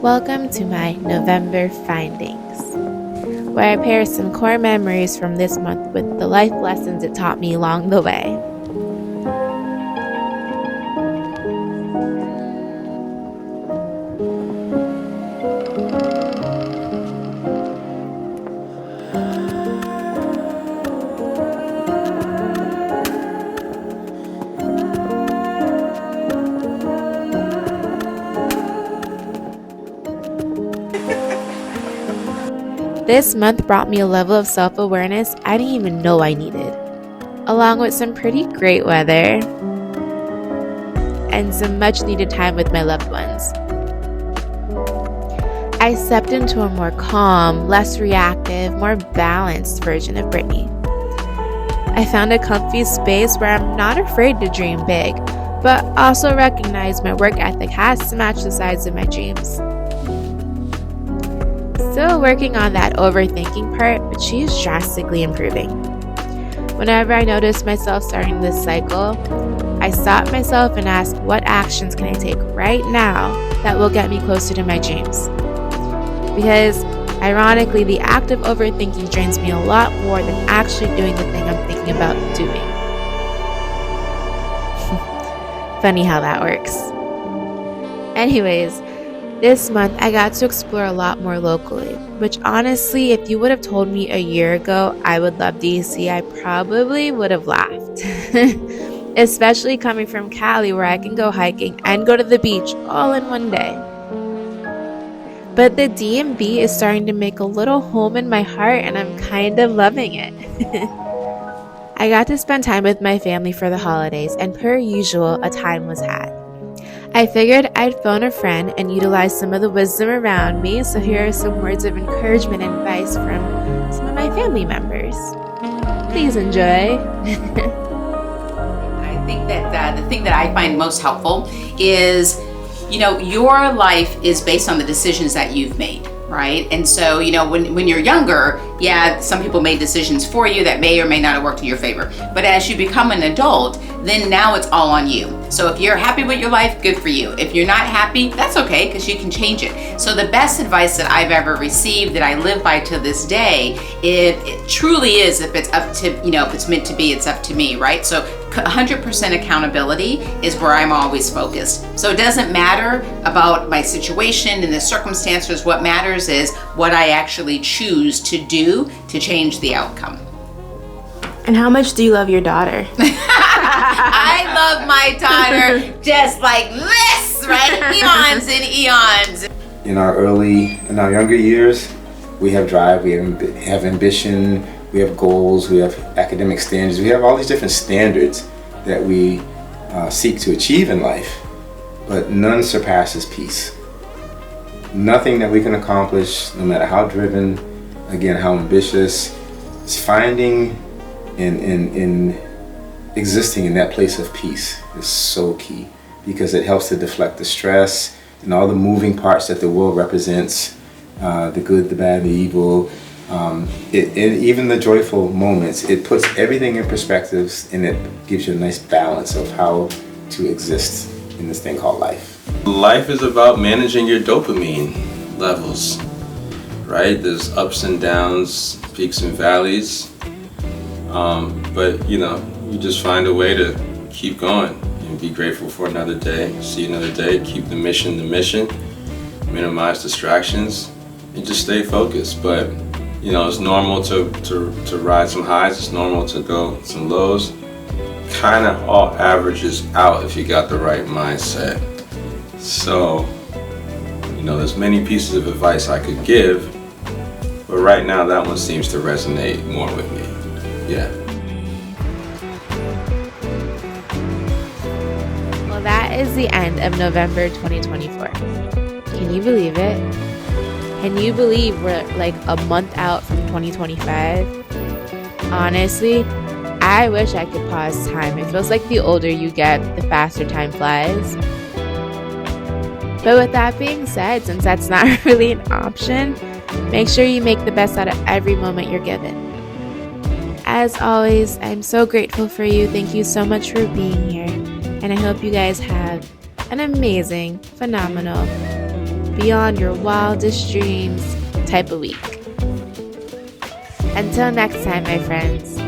Welcome to my November findings, where I pair some core memories from this month with the life lessons it taught me along the way. This month brought me a level of self-awareness I didn't even know I needed, along with some pretty great weather and some much needed time with my loved ones. I stepped into a more calm, less reactive, more balanced version of Brittany. I found a comfy space where I'm not afraid to dream big, but also recognize my work ethic has to match the size of my dreams. Still working on that overthinking part, but she is drastically improving. Whenever I notice myself starting this cycle, I stop myself and ask, what actions can I take right now that will get me closer to my dreams? Because, ironically, the act of overthinking drains me a lot more than actually doing the thing I'm thinking about doing. Funny how that works. Anyways, this month I got to explore a lot more locally, which honestly, if you would have told me a year ago I would love DC, I probably would have laughed. Especially coming from Cali, where I can go hiking and go to the beach all in one day. But the DMV is starting to make a little home in my heart, and I'm kind of loving it. I got to spend time with my family for the holidays, and per usual, a time was had. I figured I'd phone a friend and utilize some of the wisdom around me, so here are some words of encouragement and advice from some of my family members. Please enjoy. I think that the thing that I find most helpful is, your life is based on the decisions that you've made, right? And so, when you're younger, some people made decisions for you that may or may not have worked in your favor. But as you become an adult, then now it's all on you. So if you're happy with your life, good for you. If you're not happy, that's okay, because you can change it. So the best advice that I've ever received that I live by to this day, it truly is, if it's up to, if it's meant to be, it's up to me, right? So 100% accountability is where I'm always focused. So it doesn't matter about my situation and the circumstances. What matters is what I actually choose to do to change the outcome. And how much do you love your daughter? I love my daughter just like this, right? Eons and eons. In our younger years, we have drive, we have ambition, we have goals, we have academic standards, we have all these different standards that we seek to achieve in life, but none surpasses peace. Nothing that we can accomplish, no matter how driven, again, how ambitious, is finding in existing in that place of peace is so key, because it helps to deflect the stress and all the moving parts that the world represents, the good, the bad, the evil, even the joyful moments. It puts everything in perspectives, and it gives you a nice balance of how to exist in this thing called life. Life is about managing your dopamine levels, right? There's ups and downs, peaks and valleys, but you just find a way to keep going and be grateful for another day, see another day, keep the mission, minimize distractions, and just stay focused. But it's normal to ride some highs, it's normal to go some lows. Kind of all averages out if you got the right mindset. So, there's many pieces of advice I could give, but right now that one seems to resonate more with me. Yeah. Well, that is the end of November 2024. Can you believe it? Can you believe we're like a month out from 2025? Honestly, I wish I could pause time. It feels like the older you get, the faster time flies. But with that being said, since that's not really an option, make sure you make the best out of every moment you're given. As always, I'm so grateful for you. Thank you so much for being here. And I hope you guys have an amazing, phenomenal, beyond your wildest dreams type of week. Until next time, my friends.